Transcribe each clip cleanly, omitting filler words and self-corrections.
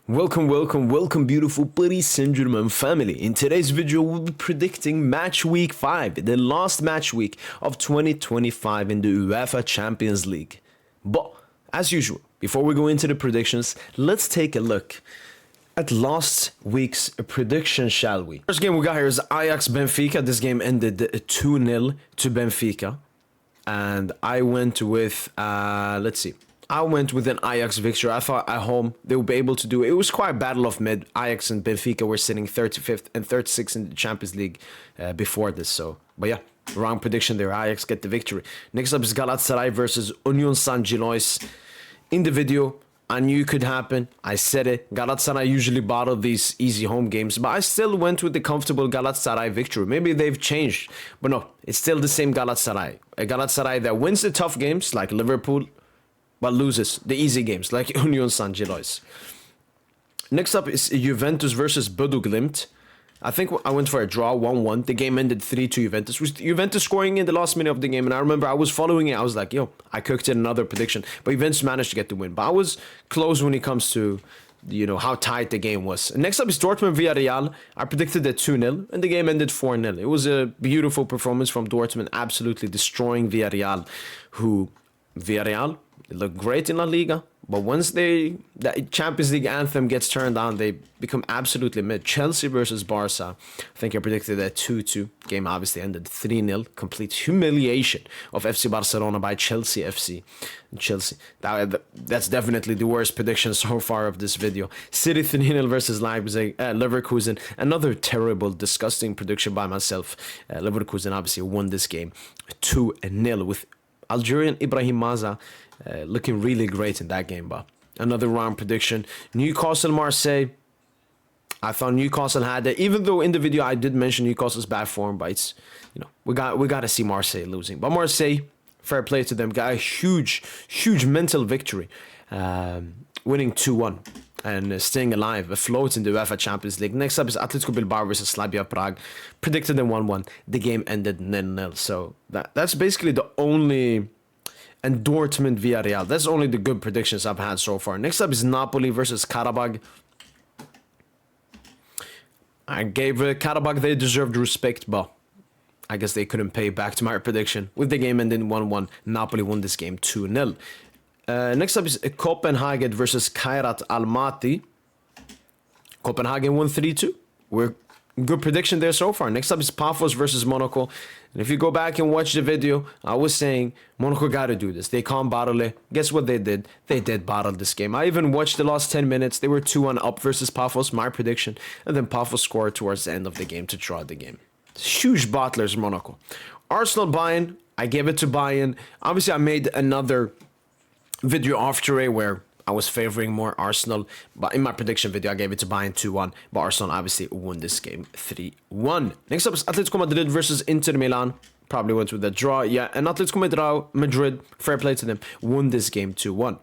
Welcome, beautiful Paris Saint-Germain family. In today's video, we'll be predicting match week 5, the last match week of 2025 in the UEFA Champions League. But, as usual, before we go into the predictions, let's take a look at last week's prediction, shall we? First game we got here is Ajax-Benfica. This game ended 2-0 to Benfica. And I went with, I went with an Ajax victory. I thought at home they would be able to do it. It was quite a battle of mid. Ajax and Benfica were sitting 35th and 36th in the Champions League before this. So, but yeah, wrong prediction there. Ajax get the victory. Next up is Galatasaray versus Union Saint-Gilloise. In the video, I knew it could happen. I said it. Galatasaray usually bottle these easy home games, but I still went with the comfortable Galatasaray victory. Maybe they've changed, but no, it's still the same Galatasaray. A Galatasaray that wins the tough games like Liverpool, but loses the easy games like Union Saint-Gilloise. Next up is Juventus versus Bodo Glimt. I think I went for a draw, 1-1. The game ended 3-2 Juventus. With Juventus scoring in the last minute of the game, and I remember I was following it. I was like, yo, I cooked in another prediction. But Juventus managed to get the win. But I was close when it comes to, how tight the game was. Next up is Dortmund Villarreal. I predicted a 2-0, and the game ended 4-0. It was a beautiful performance from Dortmund, absolutely destroying Villarreal, Villarreal look great in La Liga, but once the Champions League anthem gets turned on, they become absolutely mid. Chelsea versus Barca. I think I predicted a 2-2. Game obviously ended 3-0. Complete humiliation of FC Barcelona by Chelsea FC. Chelsea. That's definitely the worst prediction so far of this video. City 3-0 versus Leipzig. Leverkusen. Another terrible, disgusting prediction by myself. Leverkusen obviously won this game 2-0 with Algerian Ibrahim Maza looking really great in that game. But another wrong prediction. Newcastle-Marseille. I thought Newcastle had it, even though in the video I did mention Newcastle's bad form, but it's, we got to see Marseille losing. But Marseille, fair play to them, got a huge mental victory, winning 2-1 and staying alive, afloat in the UEFA Champions League. Next up is Atletico Bilbao versus Slavia Prague. Predicted them 1-1. The game ended 0-0. So that's basically the only... And Dortmund Villarreal. That's only the good predictions I've had so far. Next up is Napoli versus Karabakh. I gave Karabakh they deserved respect, but I guess they couldn't pay back to my prediction. With the game ending 1-1, Napoli won this game 2-0. Next up is Copenhagen versus Kairat Almaty. Copenhagen won 3-2. We're good prediction there so far. Next up is Pafos versus Monaco. And if you go back and watch the video, I was saying Monaco got to do this. They can't bottle it. Guess what they did? They did bottle this game. I even watched the last 10 minutes. They were 2-1 up versus Pafos, my prediction. And then Pafos scored towards the end of the game to draw the game. Huge bottlers, Monaco. Arsenal Bayern. I gave it to Bayern. Obviously, I made another video after it where I was favoring more Arsenal, but in my prediction video, I gave it to Bayern 2-1, but Arsenal obviously won this game 3-1. Next up is Atletico Madrid versus Inter Milan. Probably went with a draw, yeah, and Atletico Madrid, fair play to them, won this game 2-1.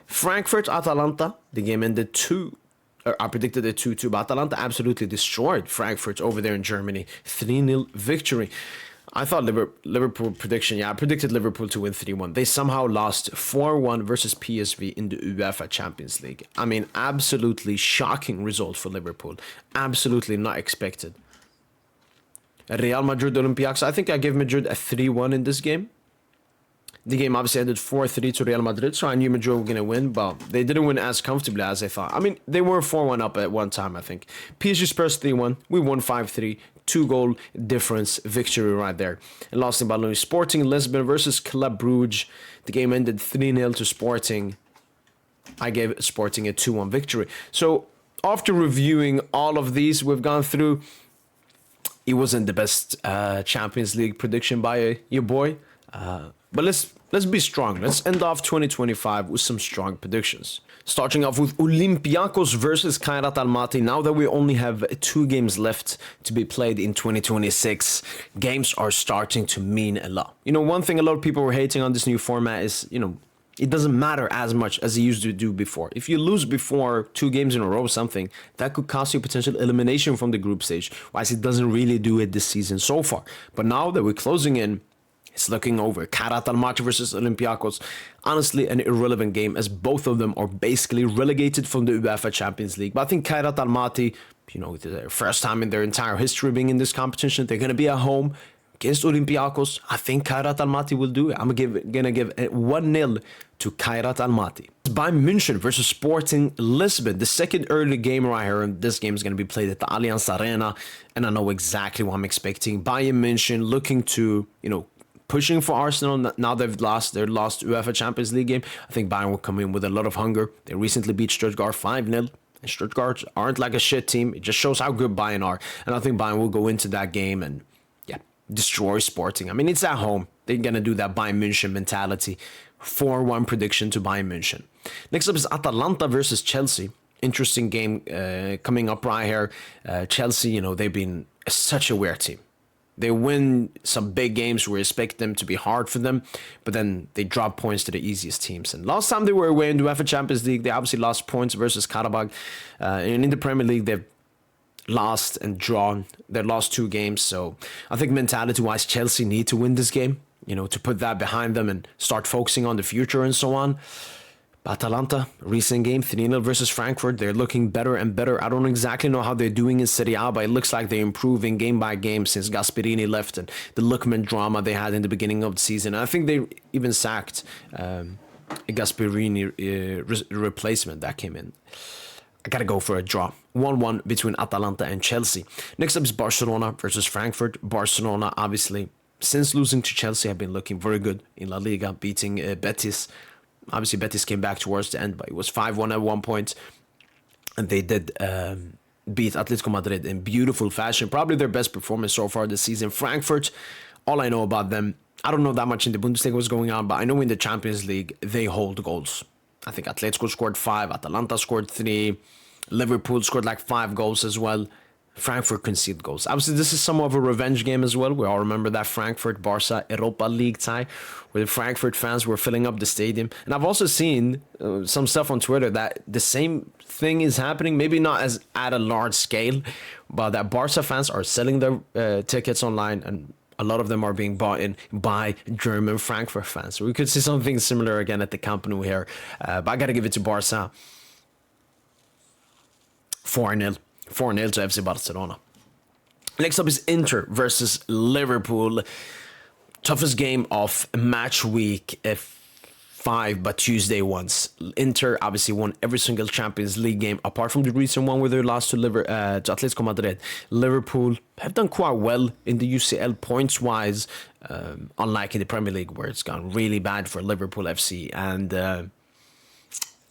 Frankfurt-Atalanta, the game ended 2. I predicted a 2-2, but Atalanta absolutely destroyed Frankfurt over there in Germany. 3-0 victory. I thought Liverpool prediction, yeah, I predicted Liverpool to win 3-1. They somehow lost 4-1 versus PSV in the UEFA Champions League. I mean, absolutely shocking result for Liverpool. Absolutely not expected. Real Madrid Olympiacos, I think I gave Madrid a 3-1 in this game. The game obviously ended 4-3 to Real Madrid, so I knew Madrid were going to win, but they didn't win as comfortably as I thought. I mean, they were 4-1 up at one time, I think. PSG Spurs 3-1. We won 5-3. 2-goal difference victory right there. And lost in Ballon. Sporting Lisbon versus Club Brugge. The game ended 3-0 to Sporting. I gave Sporting a 2-1 victory. So after reviewing all of these we've gone through, it wasn't the best Champions League prediction by your boy. But let's be strong. Let's end off 2025 with some strong predictions. Starting off with Olympiacos versus Kairat Almaty. Now that we only have 2 games left to be played in 2026, games are starting to mean a lot. One thing a lot of people were hating on this new format is, it doesn't matter as much as it used to do before. If you lose before 2 games in a row or something, that could cost you potential elimination from the group stage, whilst it doesn't really do it this season so far. But now that we're closing in, It's looking over. Kairat Almaty versus Olympiacos. Honestly, an irrelevant game as both of them are basically relegated from the UEFA Champions League. But I think Kairat Almaty, their first time in their entire history being in this competition, they're going to be at home against Olympiacos. I think Kairat Almaty will do it. I'm gonna give it 1-0 to Kairat Almaty. Bayern München versus Sporting Lisbon. The second early game right here, and this game is going to be played at the Allianz Arena, and I know exactly what I'm expecting. Bayern München looking to, pushing for Arsenal. Now they've lost their last UEFA Champions League game. I think Bayern will come in with a lot of hunger. They recently beat Stuttgart 5-0. And Stuttgart aren't like a shit team. It just shows how good Bayern are. And I think Bayern will go into that game and destroy Sporting. I mean, it's at home. They're going to do that Bayern München mentality. 4-1 prediction to Bayern München. Next up is Atalanta versus Chelsea. Interesting game coming up right here. Chelsea, they've been such a weird team. They win some big games. We expect them to be hard for them, but then they drop points to the easiest teams. And last time they were away in the UEFA Champions League, they obviously lost points versus Karabakh. And in the Premier League, they've lost and drawn their last 2 games. So I think mentality-wise, Chelsea need to win this game, to put that behind them and start focusing on the future and so on. Atalanta, recent game, 3-0 versus Frankfurt. They're looking better and better. I don't exactly know how they're doing in Serie A, but it looks like they're improving game by game since Gasperini left and the Lookman drama they had in the beginning of the season. I think they even sacked a Gasperini replacement that came in. I gotta go for a draw. 1-1 between Atalanta and Chelsea. Next up is Barcelona versus Frankfurt. Barcelona, obviously, since losing to Chelsea, have been looking very good in La Liga, beating Betis. Obviously, Betis came back towards the end, but it was 5-1 at one point. And they did beat Atletico Madrid in beautiful fashion. Probably their best performance so far this season. Frankfurt, all I know about them, I don't know that much in the Bundesliga what's going on, but I know in the Champions League, they hold goals. I think Atletico scored 5, Atalanta scored 3, Liverpool scored like 5 goals as well. Frankfurt conceded goals. Obviously, this is somewhat of a revenge game as well. We all remember that Frankfurt-Barca Europa League tie where the Frankfurt fans were filling up the stadium. And I've also seen some stuff on Twitter that the same thing is happening, maybe not as at a large scale, but that Barca fans are selling their tickets online, and a lot of them are being bought in by German Frankfurt fans. So we could see something similar again at the Camp Nou here. But I got to give it to Barca. 4-0. 4-0 to FC Barcelona. Next up is Inter versus Liverpool. Toughest game of match week 5, but Tuesday ones. Inter obviously won every single Champions League game, apart from the recent one where they lost to Atletico Madrid. Liverpool have done quite well in the UCL points-wise, unlike in the Premier League where it's gone really bad for Liverpool FC. And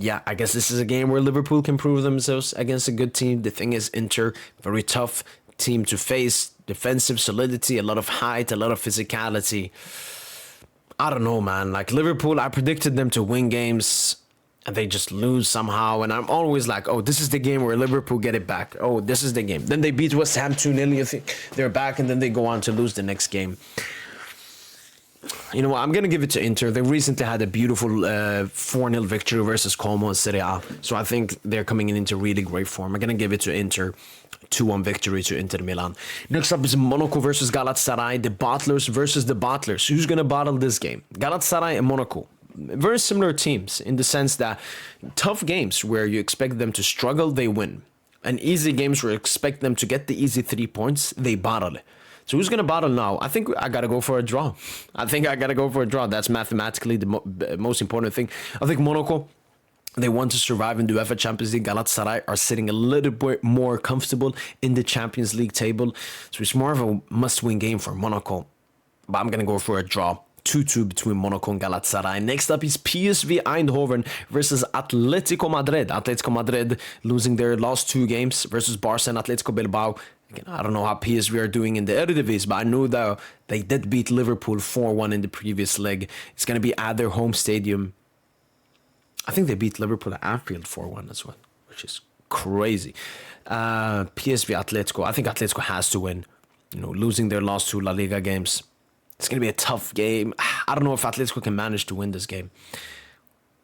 yeah, I guess this is a game where Liverpool can prove themselves against a good team. The thing is, Inter, very tough team to face. Defensive solidity, a lot of height, a lot of physicality. I don't know, man. Like Liverpool, I predicted them to win games and they just lose somehow. And I'm always like, oh, this is the game where Liverpool get it back. Oh, this is the game. Then they beat West Ham 2-0. You think they're back, and then they go on to lose the next game. You know what? I'm going to give it to Inter. They recently had a beautiful 4-0 victory versus Como in Serie A. So I think they're coming into really great form. I'm going to give it to Inter. 2-1 victory to Inter Milan. Next up is Monaco versus Galatasaray. The Bottlers versus the Bottlers. Who's going to bottle this game? Galatasaray and Monaco. Very similar teams in the sense that tough games where you expect them to struggle, they win. And easy games where you expect them to get the easy 3 points, they bottle it. So who's going to bottle now? I think I got to go for a draw. That's mathematically the most important thing. I think Monaco, they want to survive in the UEFA Champions League. Galatasaray are sitting a little bit more comfortable in the Champions League table. So it's more of a must-win game for Monaco. But I'm going to go for a draw. 2-2 between Monaco and Galatasaray. Next up is PSV Eindhoven versus Atletico Madrid. Atletico Madrid losing their last 2 games versus Barca and Atletico Bilbao. Again, I don't know how PSV are doing in the Eredivisie, but I know that they did beat Liverpool 4-1 in the previous leg. It's going to be at their home stadium. I think they beat Liverpool at Anfield 4-1 as well, which is crazy. PSV Atletico. I think Atletico has to win. You know, losing their last 2 La Liga games. It's going to be a tough game. I don't know if Atletico can manage to win this game.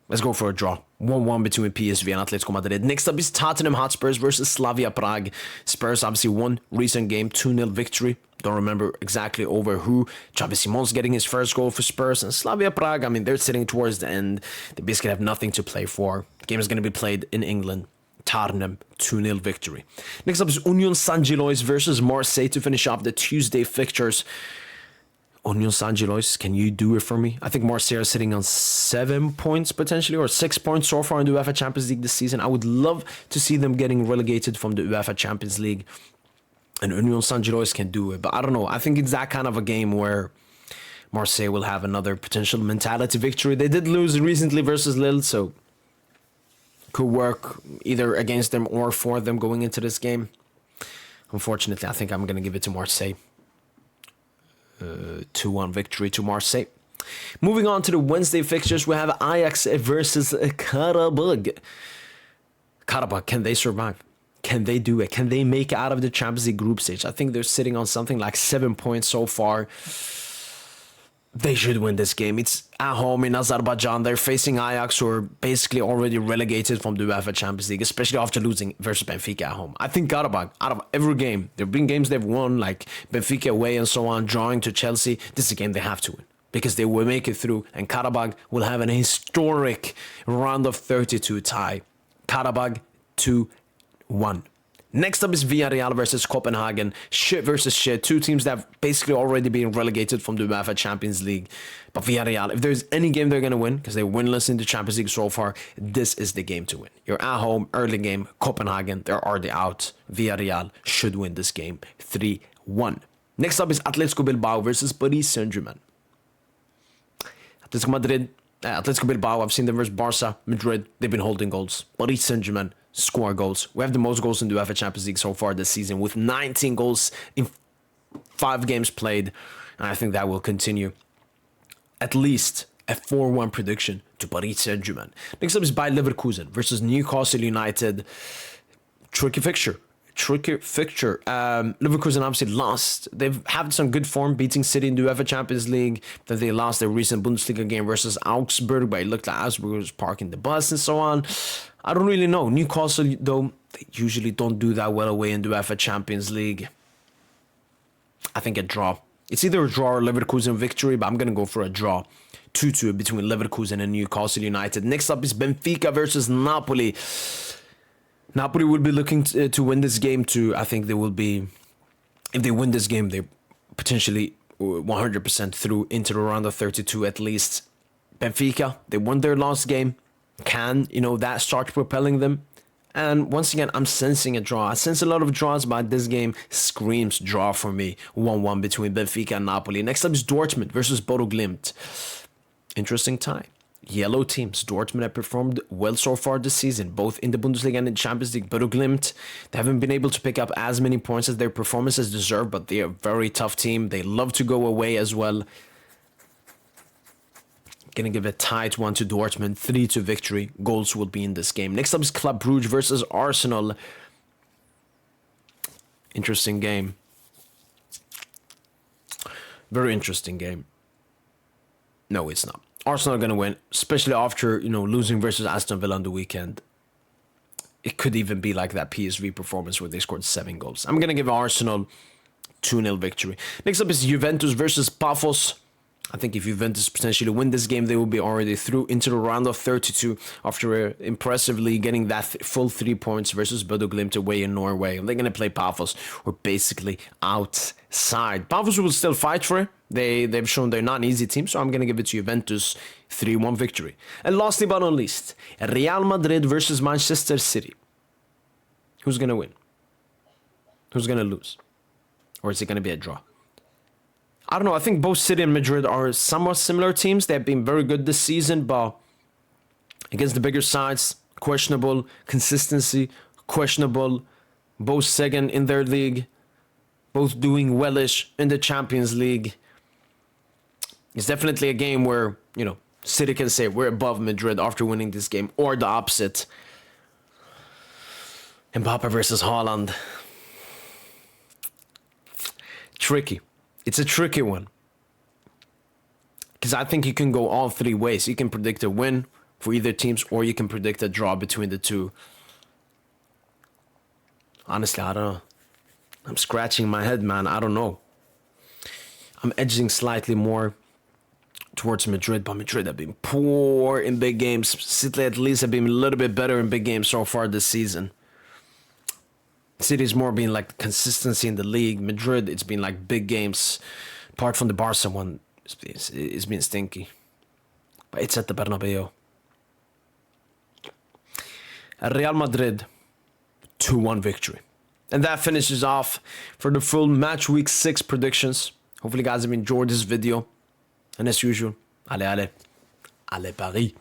Let's go for a draw. 1-1 between PSV and Atletico Madrid. Next up is Tottenham Hotspurs versus Slavia Prague. Spurs obviously won recent game, 2-0 victory. don't remember exactly over who. Xavi Simon's getting his first goal for Spurs, and Slavia Prague, I mean, they're sitting towards the end. They basically have nothing to play for. The game is going to be played in England. Tarnem, 2-0 victory. Next up is Union Saint-Gilloise versus Marseille to finish off the Tuesday fixtures. Union Saint-Gilloise, can you do it for me? I think Marseille are sitting on 7 points potentially, or 6 points so far in the UEFA Champions League this season. I would love to see them getting relegated from the UEFA Champions League. And Union Saint-Gilloise can do it. But I don't know. I think it's that kind of a game where Marseille will have another potential mentality victory. They did lose recently versus Lille, so could work either against them or for them going into this game. Unfortunately, I think I'm going to give it to Marseille. 2-1 victory to Marseille. Moving on to the Wednesday fixtures, we have Ajax versus Karabag. Karabag, can they survive? Can they do it? Can they make it out of the Champions League group stage? I think they're sitting on something like 7 points so far. They should win this game. It's at home in Azerbaijan. They're facing Ajax, who are basically already relegated from the UEFA Champions League, especially after losing versus Benfica at home. I think Karabag, out of every game, there have been games they've won, like Benfica away and so on, drawing to Chelsea. This is a game they have to win because they will make it through, and Karabag will have an historic round of 32 tie. Karabag 2-1. Next up is Villarreal versus Copenhagen. Shit versus shit. Two teams that have basically already been relegated from the UEFA Champions League. But Villarreal, if there's any game they're going to win, because they're winless in the Champions League so far, this is the game to win. You're at home, early game, Copenhagen, they're already out. Villarreal should win this game 3-1. Next up is Atletico Bilbao versus Paris Saint-Germain. Atletico Bilbao, I've seen them versus Barca, Madrid, they've been holding goals. Paris Saint-Germain score goals. We have the most goals in the UEFA Champions League so far this season with 19 goals in 5 games played. And I think that will continue. At least a 4-1 prediction to Paris Saint-Germain. Next up is Bayer Leverkusen versus Newcastle United. Tricky fixture. Leverkusen obviously lost. They've had some good form beating City in the UEFA Champions League. Then they lost their recent Bundesliga game versus Augsburg, but it looked like Augsburg was parking the bus and so on. I don't really know. Newcastle, though, they usually don't do that well away in the UEFA Champions League. I think a draw. It's either a draw or Leverkusen victory, but I'm going to go for a draw. 2-2 between Leverkusen and Newcastle United. Next up is Benfica versus Napoli. Napoli will be looking to win this game too. I think they will be, if they win this game, they're potentially 100% through into the round of 32 at least. Benfica, they won their last game. Can, that start propelling them? And once again, I'm sensing a draw. I sense a lot of draws, but this game screams draw for me. 1-1 between Benfica and Napoli. Next up is Dortmund versus Bodo Glimt. Interesting tie. Yellow teams. Dortmund have performed well so far this season, both in the Bundesliga and in Champions League. Bodo Glimt, they haven't been able to pick up as many points as their performances deserve, but they're a very tough team. They love to go away as well. Gonna give a tight 1 to Dortmund, 3-2 victory. Goals will be in this game. Next up is Club Brugge versus Arsenal. Interesting game. Very interesting game. No, it's not. Arsenal are gonna win, especially after losing versus Aston Villa on the weekend. It could even be like that PSV performance where they scored 7 goals. I'm gonna give Arsenal 2-0 victory. Next up is Juventus versus Paphos. I think if Juventus potentially win this game, they will be already through into the round of 32 after impressively getting that full 3 points versus Bodo Glimt away in Norway. They're going to play Paphos, who are basically outside. Paphos will still fight for it. They've shown they're not an easy team, so I'm going to give it to Juventus 3-1 victory. And lastly but not least, Real Madrid versus Manchester City. Who's going to win? Who's going to lose? Or is it going to be a draw? I don't know. I think both City and Madrid are somewhat similar teams. They've been very good this season, but against the bigger sides, questionable. Consistency, questionable. Both second in their league. Both doing wellish in the Champions League. It's definitely a game where, City can say we're above Madrid after winning this game, or the opposite. Mbappe versus Haaland. Tricky. It's a tricky one. Because I think you can go all 3 ways. You can predict a win for either teams, or you can predict a draw between the two. Honestly, I don't know. I'm scratching my head, man. I don't know. I'm edging slightly more towards Madrid, but Madrid have been poor in big games. City at least have been a little bit better in big games so far this season. City's more been like consistency in the league. Madrid, it's been like big games. Apart from the Barca one, it's been stinky. But it's at the Bernabeu. Real Madrid, 2-1 victory. And that finishes off for the full match week 6 predictions. Hopefully you guys have enjoyed this video. And as usual, allez Paris.